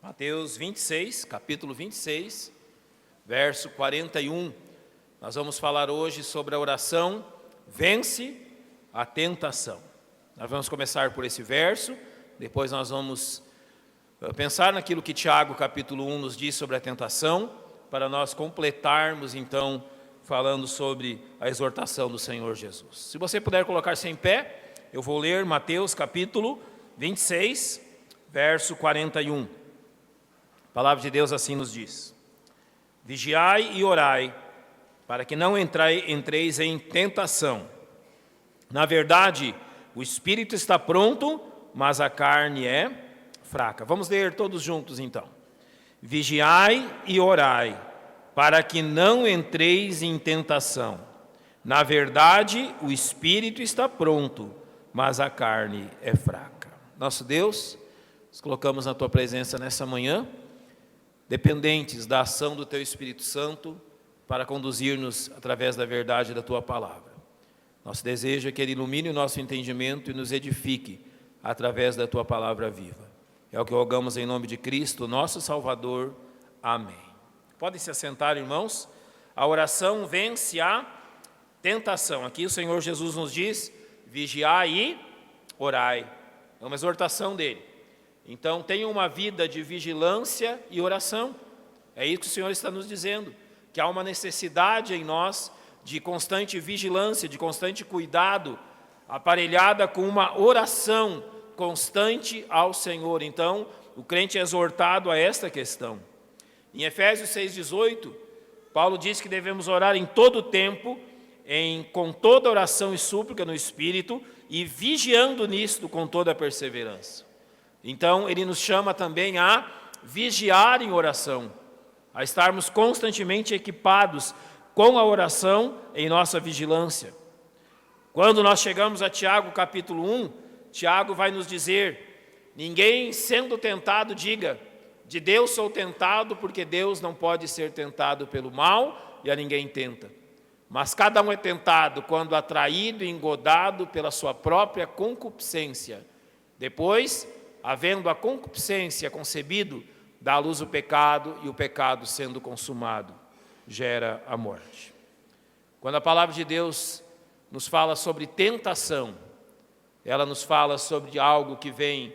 Mateus 26, capítulo 26, verso 41. Nós vamos falar hoje sobre a oração Vence a Tentação. Nós vamos começar por esse verso, depois nós vamos pensar naquilo que Tiago, capítulo 1, nos diz sobre a tentação, para nós completarmos, então, falando sobre a exortação do Senhor Jesus. Se você puder colocar-se em pé, eu vou ler Mateus, capítulo 26, verso 41. A palavra de Deus assim nos diz: Vigiai e orai, para que não entreis em tentação. Na verdade, o espírito está pronto, mas a carne é fraca. Vamos ler todos juntos então. Vigiai e orai, para que não entreis em tentação. Na verdade, o espírito está pronto, mas a carne é fraca. Nosso Deus, nos colocamos na Tua presença nessa manhã, dependentes da ação do Teu Espírito Santo, para conduzir-nos através da verdade da Tua palavra. Nosso desejo é que Ele ilumine o nosso entendimento e nos edifique através da Tua palavra viva. É o que rogamos em nome de Cristo, nosso Salvador. Amém. Podem se assentar, irmãos. A oração vence a tentação. Aqui o Senhor Jesus nos diz: vigiai e orai. É uma exortação dele. Então, tenha uma vida de vigilância e oração. É isso que o Senhor está nos dizendo, que há uma necessidade em nós de constante vigilância, de constante cuidado, aparelhada com uma oração constante ao Senhor. Então, o crente é exortado a esta questão. Em Efésios 6,18, Paulo diz que devemos orar em todo o tempo, com toda oração e súplica no Espírito, e vigiando nisto com toda a perseverança. Então, ele nos chama também a vigiar em oração, a estarmos constantemente equipados com a oração em nossa vigilância. Quando nós chegamos a Tiago capítulo 1, Tiago vai nos dizer: ninguém sendo tentado diga, de Deus sou tentado, porque Deus não pode ser tentado pelo mal e a ninguém tenta. Mas cada um é tentado quando atraído e engodado pela sua própria concupiscência. Depois, havendo a concupiscência concebido, dá à luz o pecado, e o pecado, sendo consumado, gera a morte. Quando a palavra de Deus nos fala sobre tentação, ela nos fala sobre algo que vem,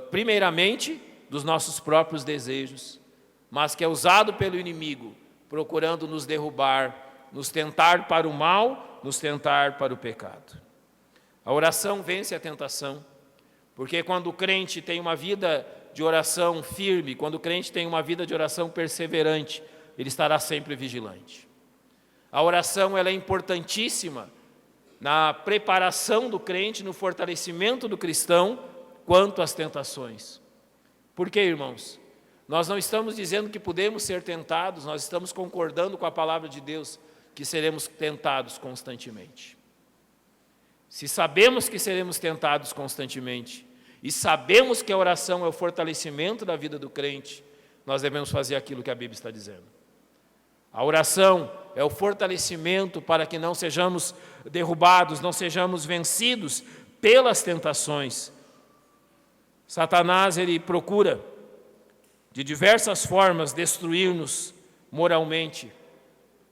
primeiramente, dos nossos próprios desejos, mas que é usado pelo inimigo, procurando nos derrubar, nos tentar para o mal, nos tentar para o pecado. A oração vence a tentação, porque quando o crente tem uma vida de oração firme, quando o crente tem uma vida de oração perseverante, ele estará sempre vigilante. A oração ela é importantíssima na preparação do crente, no fortalecimento do cristão quanto às tentações. Por quê, irmãos? Nós não estamos dizendo que podemos ser tentados, nós estamos concordando com a palavra de Deus que seremos tentados constantemente. Se sabemos que seremos tentados constantemente e sabemos que a oração é o fortalecimento da vida do crente, nós devemos fazer aquilo que a Bíblia está dizendo. A oração é o fortalecimento para que não sejamos derrubados, não sejamos vencidos pelas tentações. Satanás, ele procura de diversas formas destruir-nos moralmente,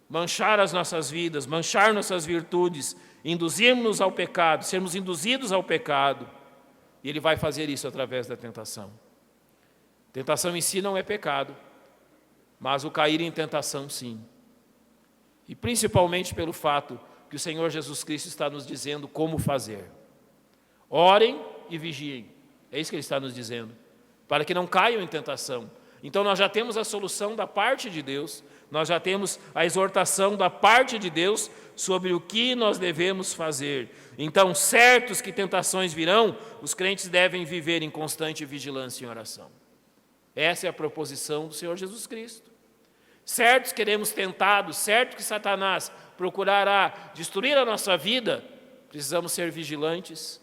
manchar as nossas vidas, manchar nossas virtudes, induzir-nos ao pecado, sermos induzidos ao pecado. E ele vai fazer isso através da tentação. Tentação em si não é pecado, mas o cair em tentação sim. E principalmente pelo fato que o Senhor Jesus Cristo está nos dizendo como fazer. Orem e vigiem. É isso que Ele está nos dizendo, para que não caiam em tentação. Então nós já temos a solução da parte de Deus, nós já temos a exortação da parte de Deus sobre o que nós devemos fazer. Então, certos que tentações virão, os crentes devem viver em constante vigilância e oração. Essa é a proposição do Senhor Jesus Cristo. Certos queremos tentados, certo que Satanás procurará destruir a nossa vida, precisamos ser vigilantes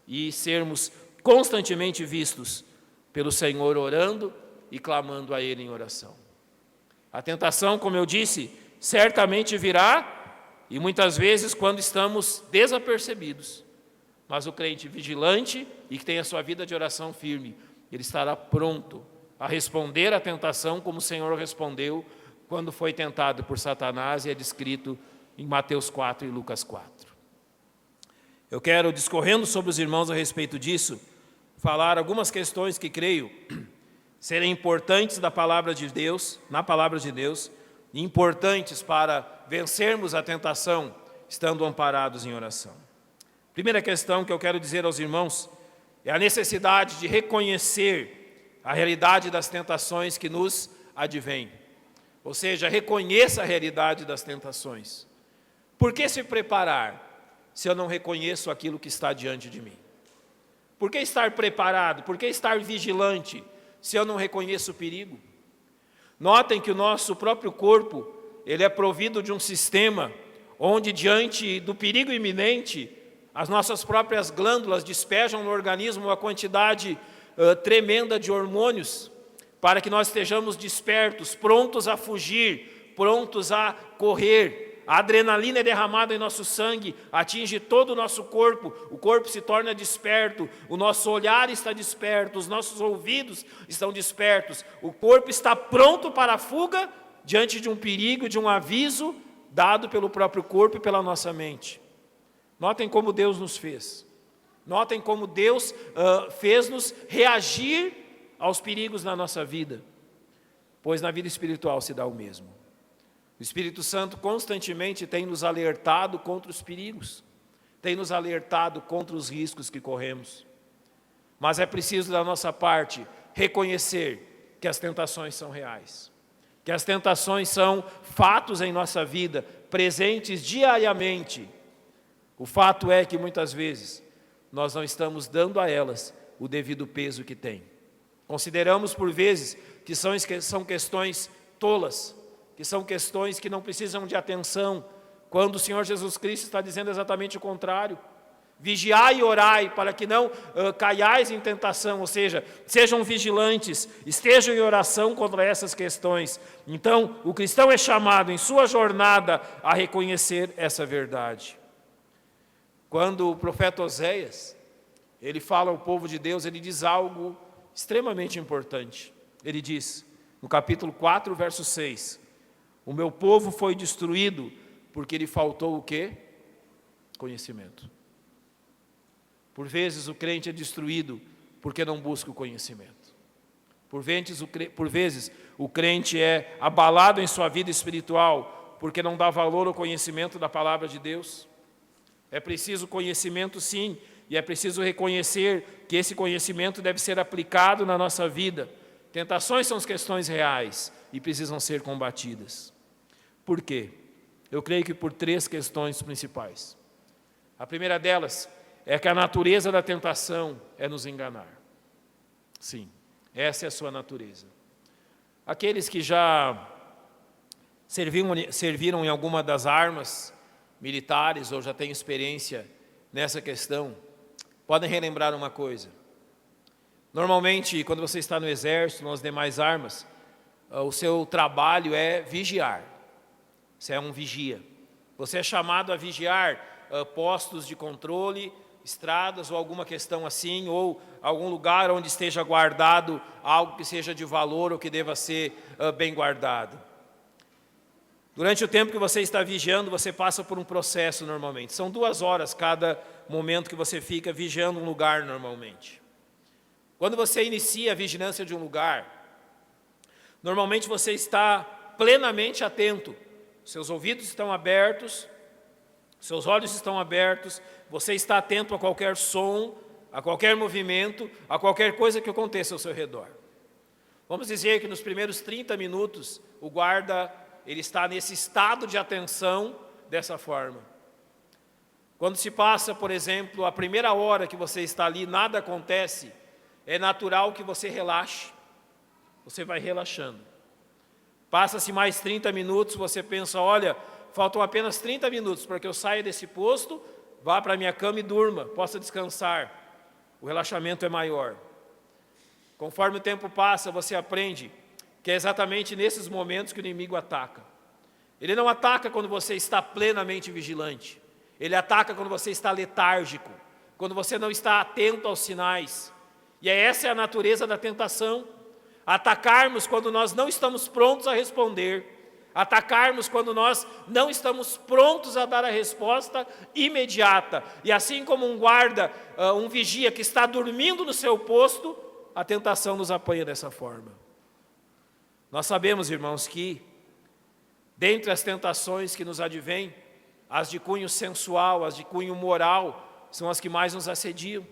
e sermos constantemente vistos pelo Senhor orando e clamando a Ele em oração. A tentação, como eu disse, certamente virá, e muitas vezes quando estamos desapercebidos. Mas o crente vigilante e que tem a sua vida de oração firme, ele estará pronto a responder à tentação como o Senhor respondeu quando foi tentado por Satanás, e é descrito em Mateus 4 e Lucas 4. Eu quero, discorrendo sobre os irmãos a respeito disso, falar algumas questões que creio serem importantes da palavra de Deus, na palavra de Deus, e importantes para vencermos a tentação, estando amparados em oração. Primeira questão que eu quero dizer aos irmãos é a necessidade de reconhecer a realidade das tentações que nos advêm. Ou seja, reconheça a realidade das tentações. Por que se preparar se eu não reconheço aquilo que está diante de mim? Por que estar preparado? Por que estar vigilante se eu não reconheço o perigo? Notem que o nosso próprio corpo, ele é provido de um sistema onde, diante do perigo iminente, as nossas próprias glândulas despejam no organismo uma quantidade tremenda de hormônios, para que nós estejamos despertos, prontos a fugir, prontos a correr. A adrenalina é derramada em nosso sangue, atinge todo o nosso corpo, o corpo se torna desperto, o nosso olhar está desperto, os nossos ouvidos estão despertos, o corpo está pronto para a fuga diante de um perigo, de um aviso dado pelo próprio corpo e pela nossa mente. Notem como Deus nos fez. Notem como Deus fez-nos reagir aos perigos na nossa vida, pois na vida espiritual se dá o mesmo. O Espírito Santo constantemente tem nos alertado contra os perigos, tem nos alertado contra os riscos que corremos. Mas é preciso da nossa parte reconhecer que as tentações são reais, que as tentações são fatos em nossa vida, presentes diariamente. O fato é que muitas vezes nós não estamos dando a elas o devido peso que têm. Consideramos por vezes que são questões tolas, que são questões que não precisam de atenção, quando o Senhor Jesus Cristo está dizendo exatamente o contrário. Vigiai e orai para que não caiais em tentação, ou seja, sejam vigilantes, estejam em oração contra essas questões. Então, o cristão é chamado em sua jornada a reconhecer essa verdade. Quando o profeta Oséias, ele fala ao povo de Deus, ele diz algo extremamente importante. Ele diz, no capítulo 4, verso 6, o meu povo foi destruído porque lhe faltou o quê? Conhecimento. Por vezes o crente é destruído porque não busca o conhecimento. Por vezes o crente é abalado em sua vida espiritual porque não dá valor ao conhecimento da palavra de Deus. É preciso conhecimento, sim, e é preciso reconhecer que esse conhecimento deve ser aplicado na nossa vida. Tentações são as questões reais e precisam ser combatidas. Por quê? Eu creio que por 3 questões principais. A primeira delas é que a natureza da tentação é nos enganar. Sim, essa é a sua natureza. Aqueles que já serviram em alguma das armas militares ou já têm experiência nessa questão, podem relembrar uma coisa. Normalmente, quando você está no exército, nas demais armas, o seu trabalho é vigiar. Você é um vigia. Você é chamado a vigiar postos de controle, estradas ou alguma questão assim, ou algum lugar onde esteja guardado algo que seja de valor ou que deva ser bem guardado. Durante o tempo que você está vigiando, você passa por um processo normalmente. São 2 horas cada momento que você fica vigiando um lugar normalmente. Quando você inicia a vigilância de um lugar, normalmente você está plenamente atento. Seus ouvidos estão abertos, seus olhos estão abertos, você está atento a qualquer som, a qualquer movimento, a qualquer coisa que aconteça ao seu redor. Vamos dizer que nos primeiros 30 minutos, o guarda ele está nesse estado de atenção dessa forma. Quando se passa, por exemplo, a primeira hora que você está ali, nada acontece, é natural que você relaxe. Você vai relaxando. Passa-se mais 30 minutos, você pensa, olha, faltam apenas 30 minutos para que eu saia desse posto, vá para a minha cama e durma, possa descansar. O relaxamento é maior. Conforme o tempo passa, você aprende que é exatamente nesses momentos que o inimigo ataca. Ele não ataca quando você está plenamente vigilante. Ele ataca quando você está letárgico, quando você não está atento aos sinais. E essa é a natureza da tentação. atacarmos quando nós não estamos prontos a responder, atacarmos quando nós não estamos prontos a dar a resposta imediata. E assim como um guarda, um vigia que está dormindo no seu posto, a tentação nos apanha dessa forma. Nós sabemos, irmãos, que dentre as tentações que nos advêm, as de cunho sensual, as de cunho moral, são as que mais nos assediam.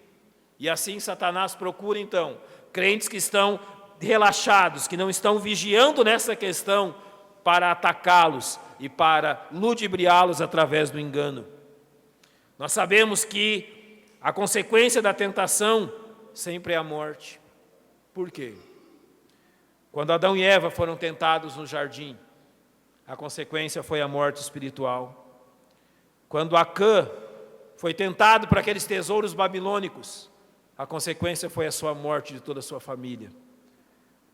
E assim Satanás procura, então, crentes que estão relaxados, que não estão vigiando nessa questão, para atacá-los e para ludibriá-los através do engano. Nós sabemos que a consequência da tentação sempre é a morte. Por quê? Quando Adão e Eva foram tentados no jardim, a consequência foi a morte espiritual. Quando Acã foi tentado por aqueles tesouros babilônicos, a consequência foi a sua morte de toda a sua família.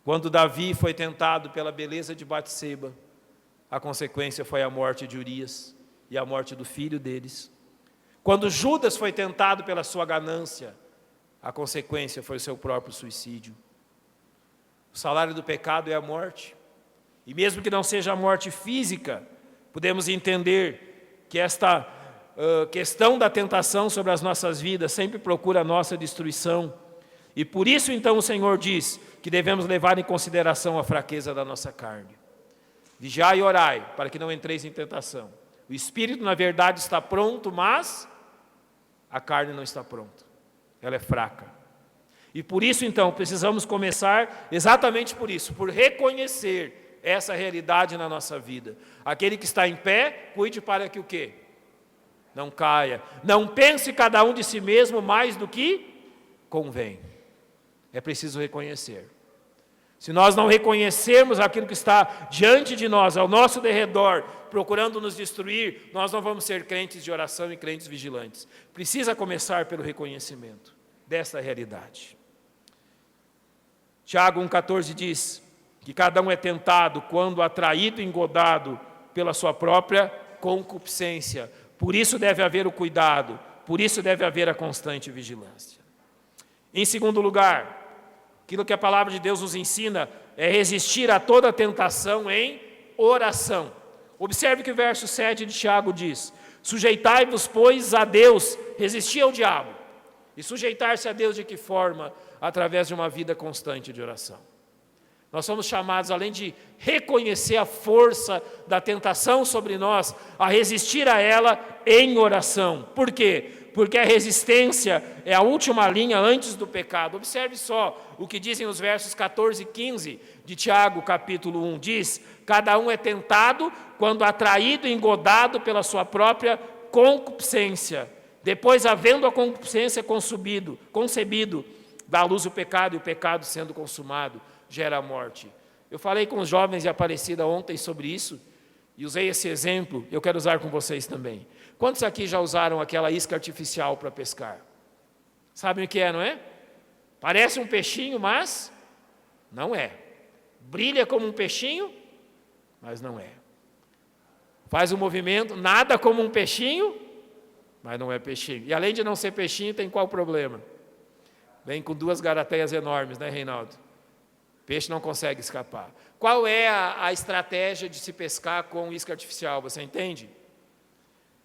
Quando Davi foi tentado pela beleza de Batseba, a consequência foi a morte de Urias e a morte do filho deles. Quando Judas foi tentado pela sua ganância, a consequência foi o seu próprio suicídio. O salário do pecado é a morte. E mesmo que não seja a morte física, podemos entender que esta questão da tentação sobre as nossas vidas sempre procura a nossa destruição. E por isso, então, o Senhor diz que devemos levar em consideração a fraqueza da nossa carne. Vigiai e orai, para que não entreis em tentação. O espírito, na verdade, está pronto, mas a carne não está pronta. Ela é fraca. E por isso, então, precisamos começar exatamente por isso, por reconhecer essa realidade na nossa vida. Aquele que está em pé, cuide para que o quê? Não caia. Não pense cada um de si mesmo mais do que convém. É preciso reconhecer. Se nós não reconhecermos aquilo que está diante de nós, ao nosso derredor, procurando nos destruir, nós não vamos ser crentes de oração e crentes vigilantes. Precisa começar pelo reconhecimento dessa realidade. Tiago 1,14 diz que cada um é tentado quando atraído e engodado pela sua própria concupiscência. Por isso deve haver o cuidado, por isso deve haver a constante vigilância. Em segundo lugar, aquilo que a palavra de Deus nos ensina é resistir a toda tentação em oração. Observe que o verso 7 de Tiago diz: sujeitai-vos, pois, a Deus, resistir ao diabo. E sujeitar-se a Deus de que forma? Através de uma vida constante de oração. Nós somos chamados, além de reconhecer a força da tentação sobre nós, a resistir a ela em oração. Por quê? Porque a resistência é a última linha antes do pecado. Observe só o que dizem os versos 14 e 15 de Tiago, capítulo 1. Diz: cada um é tentado quando atraído e engodado pela sua própria concupiscência. Depois, havendo a concupiscência concebido, dá à luz o pecado, e o pecado, sendo consumado, gera a morte. Eu falei com os jovens de Aparecida ontem sobre isso, e usei esse exemplo, eu quero usar com vocês também. Quantos aqui já usaram aquela isca artificial para pescar? Sabem o que é, não é? Parece um peixinho, mas não é. Brilha como um peixinho, mas não é. Faz um movimento, nada como um peixinho, mas não é peixinho. E além de não ser peixinho, tem qual problema? Vem com 2 garateias enormes, né, Reinaldo? Peixe não consegue escapar. Qual é a estratégia de se pescar com isca artificial? Você entende?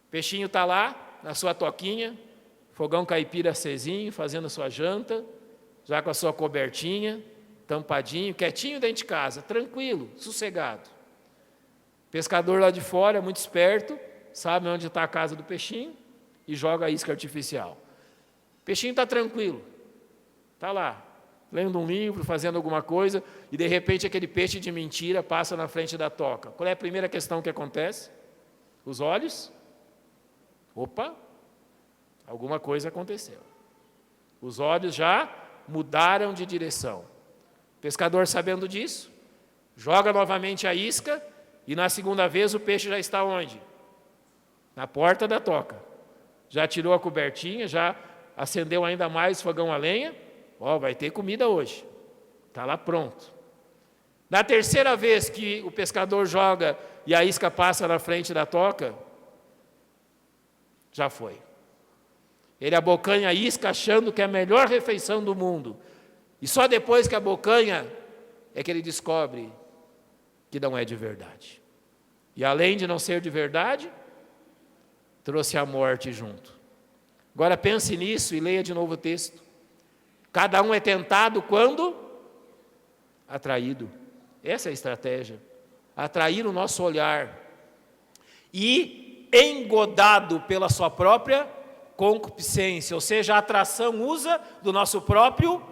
O peixinho está lá, na sua toquinha, fogão caipira acesinho, fazendo a sua janta, já com a sua cobertinha, tampadinho, quietinho dentro de casa, tranquilo, sossegado. Pescador lá de fora, muito esperto, sabe onde está a casa do peixinho e joga a isca artificial. O peixinho está tranquilo, está lá, lendo um livro, fazendo alguma coisa, e de repente aquele peixe de mentira passa na frente da toca. Qual é a primeira questão que acontece? Os olhos. Opa, alguma coisa aconteceu. Os olhos já mudaram de direção. O pescador, sabendo disso, joga novamente a isca, e na segunda vez o peixe já está onde? Na porta da toca. Já tirou a cobertinha, já acendeu ainda mais o fogão a lenha. Vai ter comida hoje. Está lá pronto. Na terceira vez que o pescador joga e a isca passa na frente da toca, já foi. Ele abocanha a isca achando que é a melhor refeição do mundo. E só depois que abocanha é que ele descobre que não é de verdade. E além de não ser de verdade, trouxe a morte junto. Agora pense nisso e leia de novo o texto. Cada um é tentado quando? Atraído. Essa é a estratégia. Atrair o nosso olhar. E engodado pela sua própria concupiscência. Ou seja, a atração usa do nosso próprio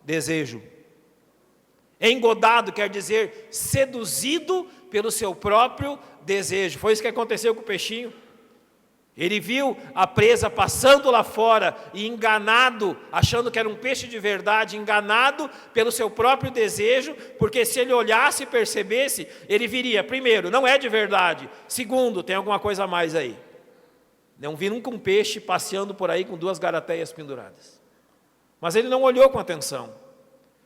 desejo. Engodado quer dizer seduzido pelo seu próprio desejo. Foi isso que aconteceu com o peixinho. Ele viu a presa passando lá fora e enganado, achando que era um peixe de verdade, enganado pelo seu próprio desejo, porque se ele olhasse e percebesse, ele viria, primeiro, não é de verdade, segundo, tem alguma coisa a mais aí. Não vi nunca um peixe passeando por aí com 2 garateias penduradas. Mas ele não olhou com atenção.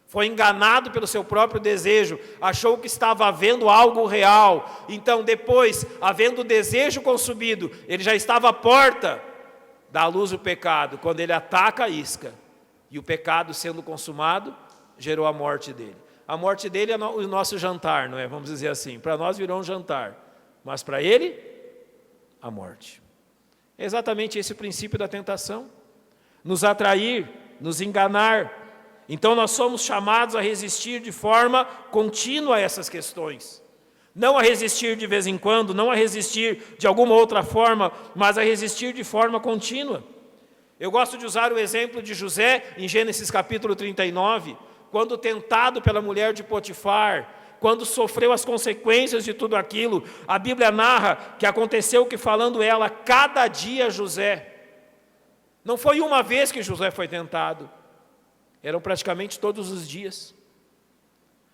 Foi enganado pelo seu próprio desejo, achou que estava havendo algo real. Então, depois, havendo o desejo consumido, ele já estava à porta da luz do pecado, quando ele ataca a isca. E o pecado sendo consumado, gerou a morte dele. A morte dele é o nosso jantar, não é? Vamos dizer assim. Para nós virou um jantar, mas para ele, a morte. É exatamente esse o princípio da tentação. Nos atrair, nos enganar. Então nós somos chamados a resistir de forma contínua a essas questões. Não a resistir de vez em quando, não a resistir de alguma outra forma, mas a resistir de forma contínua. Eu gosto de usar o exemplo de José em Gênesis capítulo 39, quando tentado pela mulher de Potifar, quando sofreu as consequências de tudo aquilo. A Bíblia narra que aconteceu que, falando ela, cada dia José. Não foi uma vez que José foi tentado. Eram praticamente todos os dias.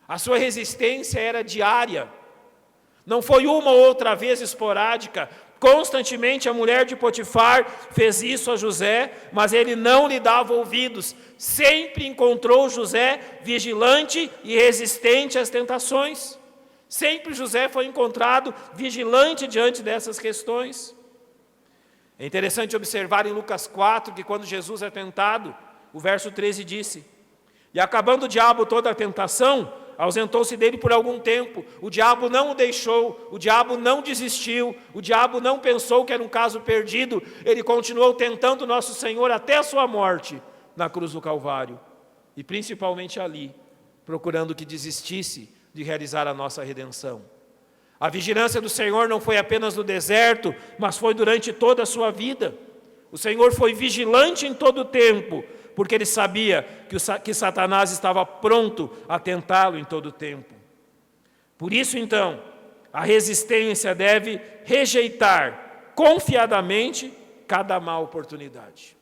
A sua resistência era diária. Não foi uma ou outra vez esporádica. Constantemente a mulher de Potifar fez isso a José, mas ele não lhe dava ouvidos. Sempre encontrou José vigilante e resistente às tentações. Sempre José foi encontrado vigilante diante dessas questões. É interessante observar em Lucas 4 que quando Jesus é tentado, o verso 13 disse: e acabando o diabo toda a tentação, ausentou-se dele por algum tempo. O diabo não o deixou, o diabo não desistiu, o diabo não pensou que era um caso perdido. Ele continuou tentando nosso Senhor até a sua morte na cruz do Calvário. E principalmente ali, procurando que desistisse de realizar a nossa redenção. A vigilância do Senhor não foi apenas no deserto, mas foi durante toda a sua vida. O Senhor foi vigilante em todo o tempo, porque ele sabia que Satanás estava pronto a tentá-lo em todo o tempo. Por isso, então, a resistência deve rejeitar confiadamente cada má oportunidade.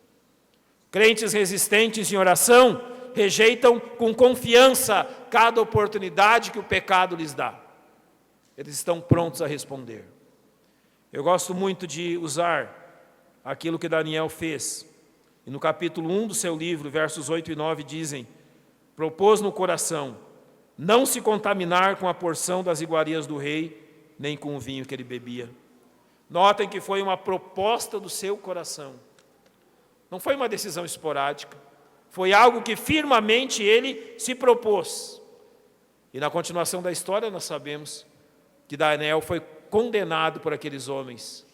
Crentes resistentes em oração rejeitam com confiança cada oportunidade que o pecado lhes dá. Eles estão prontos a responder. Eu gosto muito de usar aquilo que Daniel fez. E no capítulo 1 do seu livro, versos 8 e 9 dizem: propôs no coração não se contaminar com a porção das iguarias do rei, nem com o vinho que ele bebia. Notem que foi uma proposta do seu coração. Não foi uma decisão esporádica. Foi algo que firmemente ele se propôs. E na continuação da história nós sabemos que Daniel foi condenado por aqueles homens,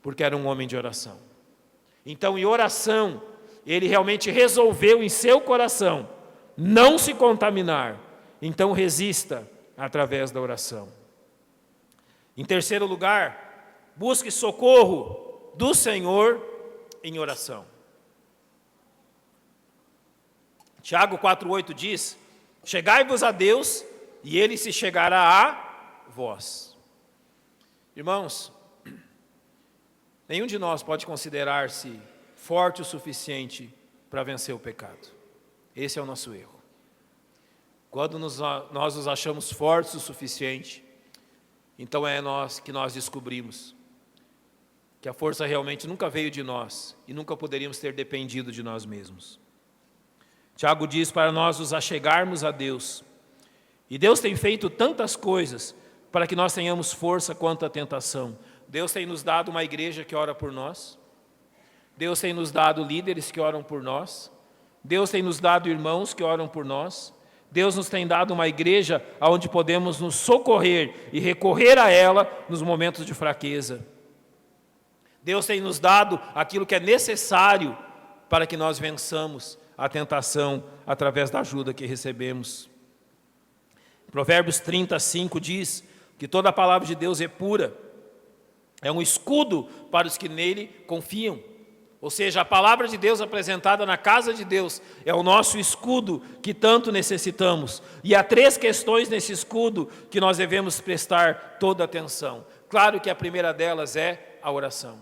porque era um homem de oração. Então, em oração, ele realmente resolveu em seu coração não se contaminar. Então, resista através da oração. Em terceiro lugar, busque socorro do Senhor em oração. Tiago 4,8 diz: chegai-vos a Deus e Ele se chegará a vós. Irmãos, nenhum de nós pode considerar-se forte o suficiente para vencer o pecado. Esse é o nosso erro. Quando nós nos achamos fortes o suficiente, então é nós que nós descobrimos que a força realmente nunca veio de nós e nunca poderíamos ter dependido de nós mesmos. Tiago diz para nós nos achegarmos a Deus. E Deus tem feito tantas coisas para que nós tenhamos força quanto à tentação. Deus tem nos dado uma igreja que ora por nós. Deus tem nos dado líderes que oram por nós. Deus tem nos dado irmãos que oram por nós. Deus nos tem dado uma igreja onde podemos nos socorrer e recorrer a ela nos momentos de fraqueza. Deus tem nos dado aquilo que é necessário para que nós vençamos a tentação através da ajuda que recebemos. Provérbios 30:5 diz que toda a palavra de Deus é pura, é um escudo para os que nele confiam. Ou seja, a palavra de Deus apresentada na casa de Deus é o nosso escudo que tanto necessitamos. E há 3 questões nesse escudo que nós devemos prestar toda atenção. Claro que a primeira delas é a oração.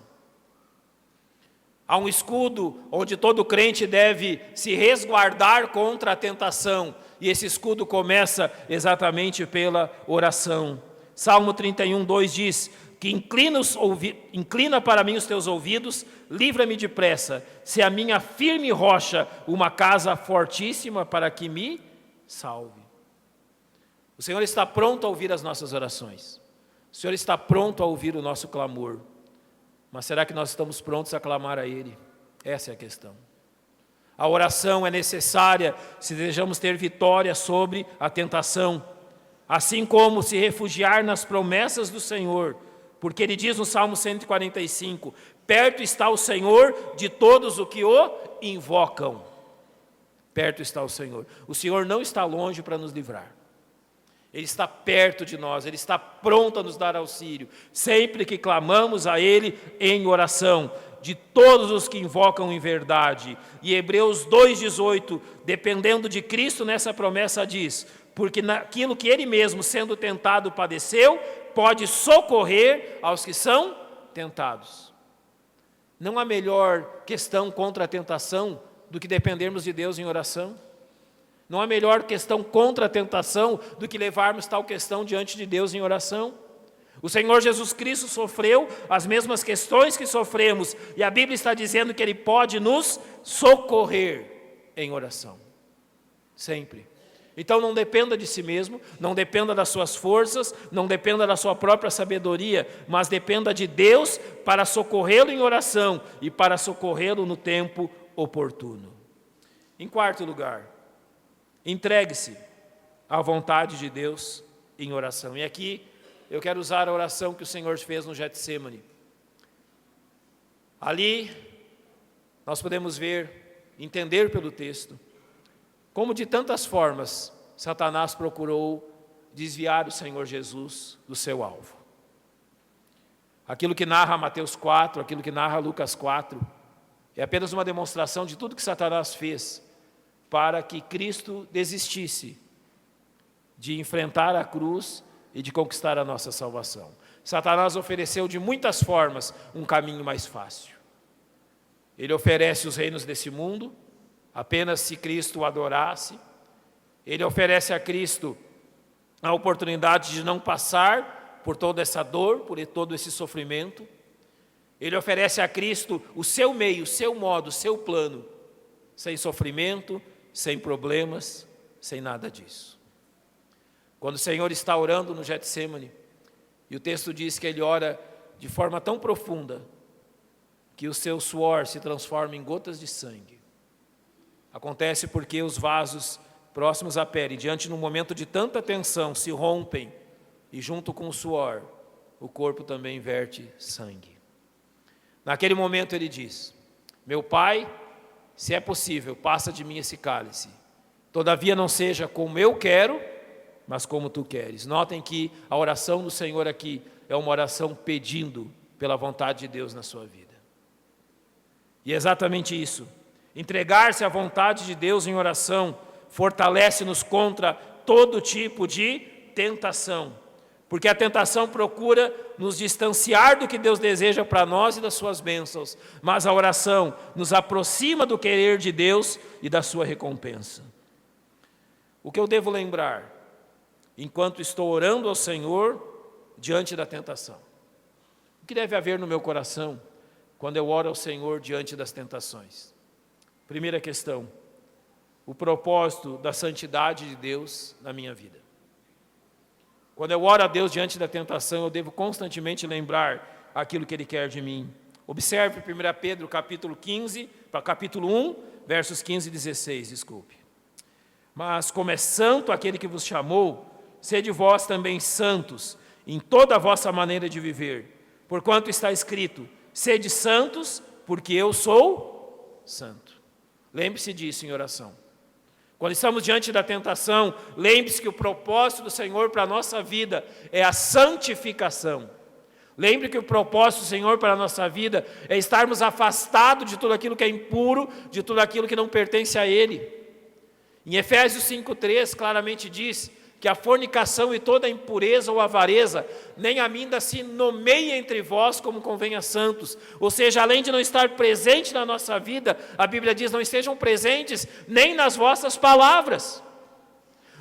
Há um escudo onde todo crente deve se resguardar contra a tentação. E esse escudo começa exatamente pela oração. Salmo 31:2 diz que inclina para mim os teus ouvidos, livra-me depressa, se a minha firme rocha, uma casa fortíssima para que me salve. O Senhor está pronto a ouvir as nossas orações. O Senhor está pronto a ouvir o nosso clamor. Mas será que nós estamos prontos a clamar a Ele? Essa é a questão. A oração é necessária se desejamos ter vitória sobre a tentação, assim como se refugiar nas promessas do Senhor, porque Ele diz no Salmo 145, perto está o Senhor de todos os que o invocam. Perto está o Senhor. O Senhor não está longe para nos livrar. Ele está perto de nós, Ele está pronto a nos dar auxílio, sempre que clamamos a Ele em oração, de todos os que invocam em verdade. E Hebreus 2:18, dependendo de Cristo nessa promessa diz, porque naquilo que Ele mesmo, sendo tentado, padeceu, pode socorrer aos que são tentados. Não há melhor questão contra a tentação do que dependermos de Deus em oração. Não há melhor questão contra a tentação do que levarmos tal questão diante de Deus em oração. O Senhor Jesus Cristo sofreu as mesmas questões que sofremos, e a Bíblia está dizendo que Ele pode nos socorrer em oração. Sempre. Então não dependa de si mesmo, não dependa das suas forças, não dependa da sua própria sabedoria, mas dependa de Deus para socorrê-lo em oração e para socorrê-lo no tempo oportuno. Em quarto lugar, entregue-se à vontade de Deus em oração. E aqui eu quero usar a oração que o Senhor fez no Getsêmani. Ali nós podemos ver, entender pelo texto, como de tantas formas Satanás procurou desviar o Senhor Jesus do seu alvo. Aquilo que narra Mateus 4, aquilo que narra Lucas 4, é apenas uma demonstração de tudo que Satanás fez para que Cristo desistisse de enfrentar a cruz e de conquistar a nossa salvação. Satanás ofereceu de muitas formas um caminho mais fácil. Ele oferece os reinos desse mundo, apenas se Cristo o adorasse. Ele oferece a Cristo a oportunidade de não passar por toda essa dor, por todo esse sofrimento. Ele oferece a Cristo o seu meio, o seu modo, o seu plano, sem sofrimento, sem problemas, sem nada disso. Quando o Senhor está orando no Getsêmani, e o texto diz que Ele ora de forma tão profunda, que o seu suor se transforma em gotas de sangue. Acontece porque os vasos próximos à pele, diante de um momento de tanta tensão, se rompem, e junto com o suor, o corpo também verte sangue. Naquele momento ele diz, meu Pai, se é possível, passa de mim esse cálice. Todavia não seja como eu quero, mas como tu queres. Notem que a oração do Senhor aqui é uma oração pedindo pela vontade de Deus na sua vida. E é exatamente isso. Entregar-se à vontade de Deus em oração fortalece-nos contra todo tipo de tentação. Porque a tentação procura nos distanciar do que Deus deseja para nós e das suas bênçãos. Mas a oração nos aproxima do querer de Deus e da sua recompensa. O que eu devo lembrar, enquanto estou orando ao Senhor, diante da tentação? O que deve haver no meu coração, quando eu oro ao Senhor diante das tentações? Primeira questão, o propósito da santidade de Deus na minha vida. Quando eu oro a Deus diante da tentação, eu devo constantemente lembrar aquilo que Ele quer de mim. Observe 1 Pedro capítulo 1, versos 15 e 16, desculpe. Mas como é santo aquele que vos chamou, sede vós também santos em toda a vossa maneira de viver. Porquanto está escrito, sede santos, porque eu sou santo. Lembre-se disso em oração. Quando estamos diante da tentação, lembre-se que o propósito do Senhor para a nossa vida é a santificação. Lembre que o propósito do Senhor para a nossa vida é estarmos afastados de tudo aquilo que é impuro, de tudo aquilo que não pertence a Ele. Em Efésios 5,3 claramente diz que a fornicação e toda a impureza ou avareza, nem ainda se nomeia entre vós como convém a santos. Ou seja, além de não estar presente na nossa vida, a Bíblia diz, não estejam presentes nem nas vossas palavras.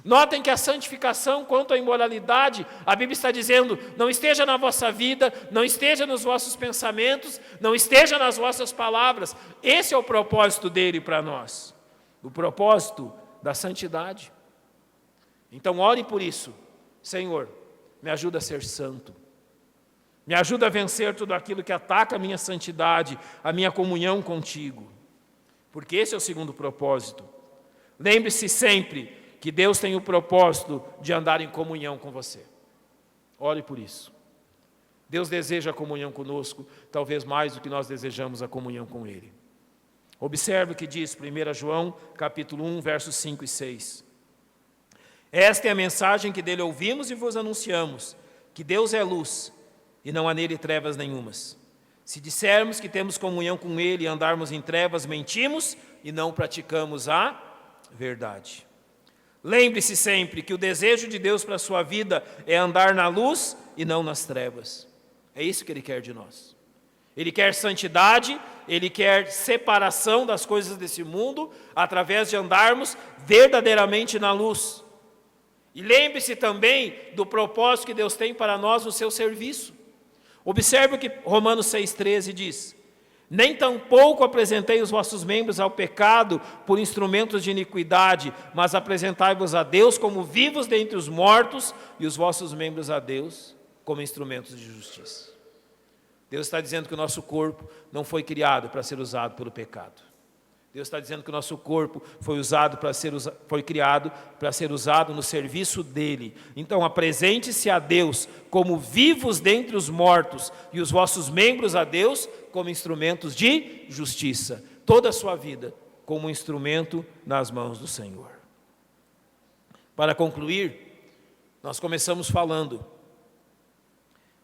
Notem que a santificação quanto à imoralidade, a Bíblia está dizendo, não esteja na vossa vida, não esteja nos vossos pensamentos, não esteja nas vossas palavras. Esse é o propósito dele para nós. O propósito da santidade. Então ore por isso. Senhor, me ajuda a ser santo. Me ajuda a vencer tudo aquilo que ataca a minha santidade, a minha comunhão contigo. Porque esse é o segundo propósito. Lembre-se sempre que Deus tem o propósito de andar em comunhão com você. Ore por isso. Deus deseja a comunhão conosco, talvez mais do que nós desejamos a comunhão com Ele. Observe o que diz 1 João, capítulo 1, versos 5 e 6. Esta é a mensagem que dele ouvimos e vos anunciamos, que Deus é luz e não há nele trevas nenhumas. Se dissermos que temos comunhão com Ele e andarmos em trevas, mentimos e não praticamos a verdade. Lembre-se sempre que o desejo de Deus para a sua vida é andar na luz e não nas trevas. É isso que Ele quer de nós. Ele quer santidade, Ele quer separação das coisas desse mundo, através de andarmos verdadeiramente na luz. E lembre-se também do propósito que Deus tem para nós no seu serviço. Observe o que Romanos 6,13 diz. Nem tampouco apresentei os vossos membros ao pecado por instrumentos de iniquidade, mas apresentai-vos a Deus como vivos dentre os mortos e os vossos membros a Deus como instrumentos de justiça. Deus está dizendo que o nosso corpo não foi criado para ser usado pelo pecado. Deus está dizendo que o nosso corpo foi criado para ser usado no serviço dEle. Então, apresente-se a Deus como vivos dentre os mortos e os vossos membros a Deus como instrumentos de justiça. Toda a sua vida como um instrumento nas mãos do Senhor. Para concluir, nós começamos falando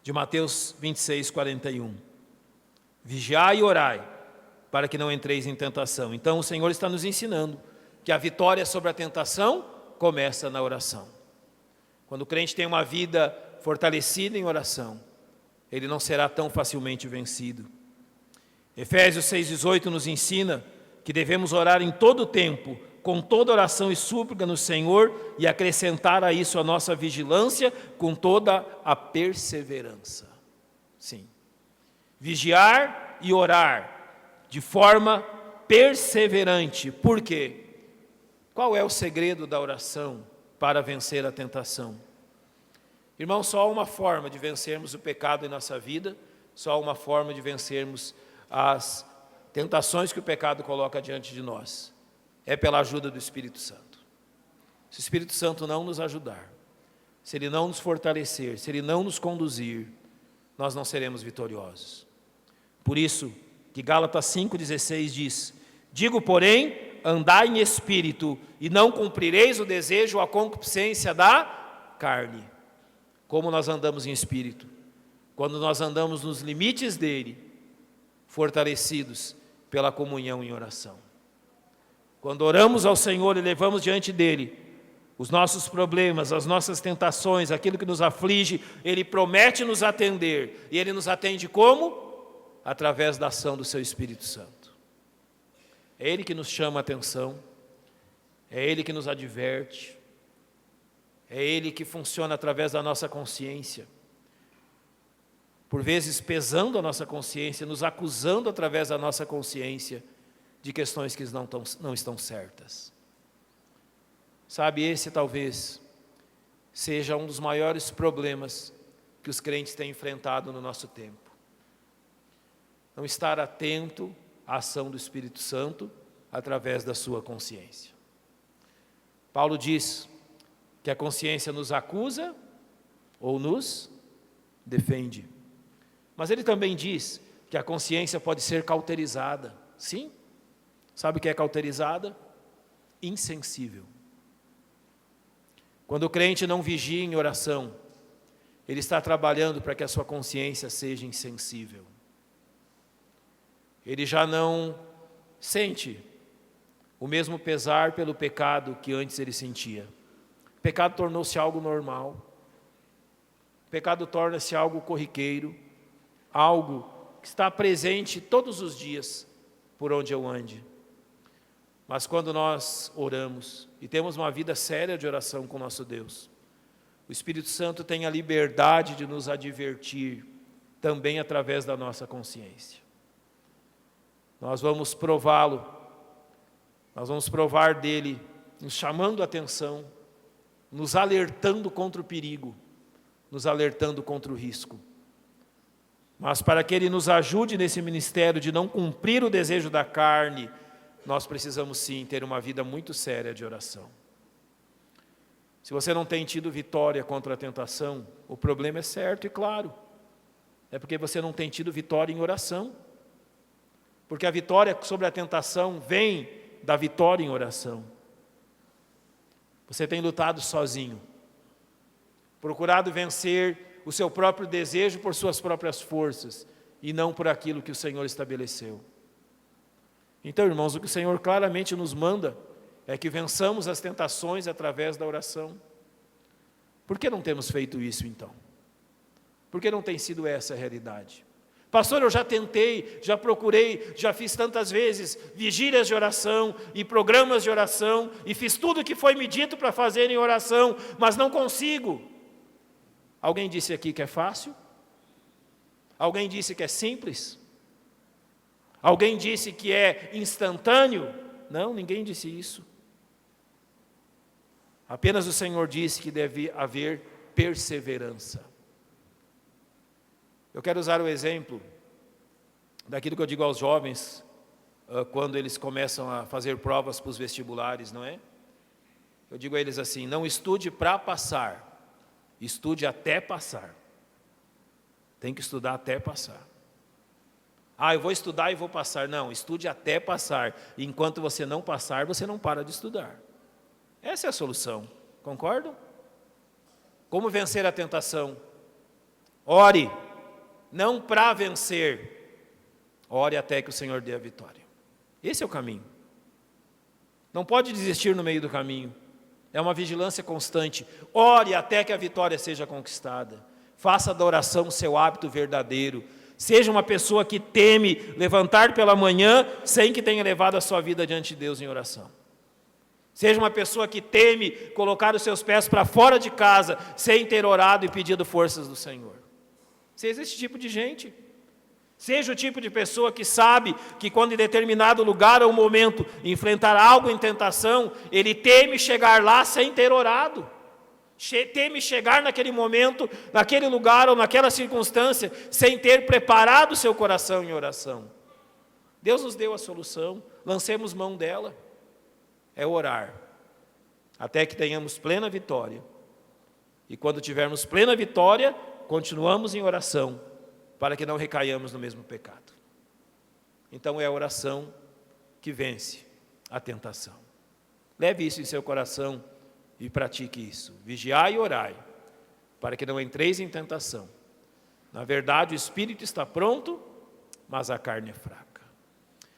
de Mateus 26:41. Vigiai e orai, para que não entreis em tentação. Então o Senhor está nos ensinando que a vitória sobre a tentação começa na oração. Quando o crente tem uma vida fortalecida em oração, ele não será tão facilmente vencido. Efésios 6,18 nos ensina que devemos orar em todo o tempo, com toda oração e súplica no Senhor, e acrescentar a isso a nossa vigilância com toda a perseverança. Sim. Vigiar e orar de forma perseverante. Por quê? Qual é o segredo da oração para vencer a tentação? Irmão, só há uma forma de vencermos o pecado em nossa vida, só há uma forma de vencermos as tentações que o pecado coloca diante de nós. É pela ajuda do Espírito Santo. Se o Espírito Santo não nos ajudar, se Ele não nos fortalecer, se Ele não nos conduzir, nós não seremos vitoriosos. Por isso que Gálatas 5,16 diz: digo, porém, andai em espírito, e não cumprireis o desejo ou a concupiscência da carne. Como nós andamos em espírito? Quando nós andamos nos limites dele, fortalecidos pela comunhão em oração. Quando oramos ao Senhor e levamos diante dele os nossos problemas, as nossas tentações, aquilo que nos aflige, Ele promete nos atender. E Ele nos atende como? Através da ação do Seu Espírito Santo. É Ele que nos chama a atenção, é Ele que nos adverte, é Ele que funciona através da nossa consciência. Por vezes pesando a nossa consciência, nos acusando através da nossa consciência de questões que não estão certas. Sabe, esse talvez seja um dos maiores problemas que os crentes têm enfrentado no nosso tempo. Não estar atento à ação do Espírito Santo através da sua consciência. Paulo diz que a consciência nos acusa ou nos defende. Mas ele também diz que a consciência pode ser cauterizada. Sim. Sabe o que é cauterizada? Insensível. Quando o crente não vigia em oração, ele está trabalhando para que a sua consciência seja insensível. Ele já não sente o mesmo pesar pelo pecado que antes ele sentia. O pecado tornou-se algo normal. O pecado torna-se algo corriqueiro, algo que está presente todos os dias por onde eu ande. Mas quando nós oramos e temos uma vida séria de oração com nosso Deus, o Espírito Santo tem a liberdade de nos advertir também através da nossa consciência. Nós vamos prová-lo, nós vamos provar dele, nos chamando a atenção, nos alertando contra o perigo, nos alertando contra o risco. Mas para que ele nos ajude nesse ministério de não cumprir o desejo da carne, nós precisamos sim ter uma vida muito séria de oração. Se você não tem tido vitória contra a tentação, o problema é certo e claro. É porque você não tem tido vitória em oração. Porque a vitória sobre a tentação vem da vitória em oração. Você tem lutado sozinho, procurado vencer o seu próprio desejo por suas próprias forças e não por aquilo que o Senhor estabeleceu. Então, irmãos, o que o Senhor claramente nos manda é que vençamos as tentações através da oração. Por que não temos feito isso, então? Por que não tem sido essa a realidade? Pastor, eu já tentei, já procurei, já fiz tantas vezes vigílias de oração e programas de oração e fiz tudo o que foi me dito para fazer em oração, mas não consigo. Alguém disse aqui que é fácil? Alguém disse que é simples? Alguém disse que é instantâneo? Não, ninguém disse isso. Apenas o Senhor disse que deve haver perseverança. Eu quero usar o exemplo daquilo que eu digo aos jovens, quando eles começam a fazer provas para os vestibulares, não é? Eu digo a eles assim, não estude para passar, estude até passar. Tem que estudar até passar. Eu vou estudar e vou passar. Não, estude até passar. E enquanto você não passar, você não para de estudar. Essa é a solução, concordam? Como vencer a tentação? Ore, não para vencer. Ore até que o Senhor dê a vitória. Esse é o caminho. Não pode desistir no meio do caminho. É uma vigilância constante. Ore até que a vitória seja conquistada. Faça da oração seu hábito verdadeiro. Seja uma pessoa que teme levantar pela manhã sem que tenha levado a sua vida diante de Deus em oração. Seja uma pessoa que teme colocar os seus pés para fora de casa sem ter orado e pedido forças do Senhor. Seja esse tipo de gente. Seja o tipo de pessoa que sabe que quando em determinado lugar ou momento enfrentar algo em tentação, ele teme chegar lá sem ter orado. Teme chegar naquele momento, naquele lugar ou naquela circunstância, sem ter preparado o seu coração em oração. Deus nos deu a solução, lancemos mão dela. É orar, até que tenhamos plena vitória. E quando tivermos plena vitória, continuamos em oração, para que não recaiamos no mesmo pecado. Então é a oração que vence a tentação. Leve isso em seu coração e pratique isso. Vigiai e orai, para que não entreis em tentação. Na verdade, o espírito está pronto, mas a carne é fraca.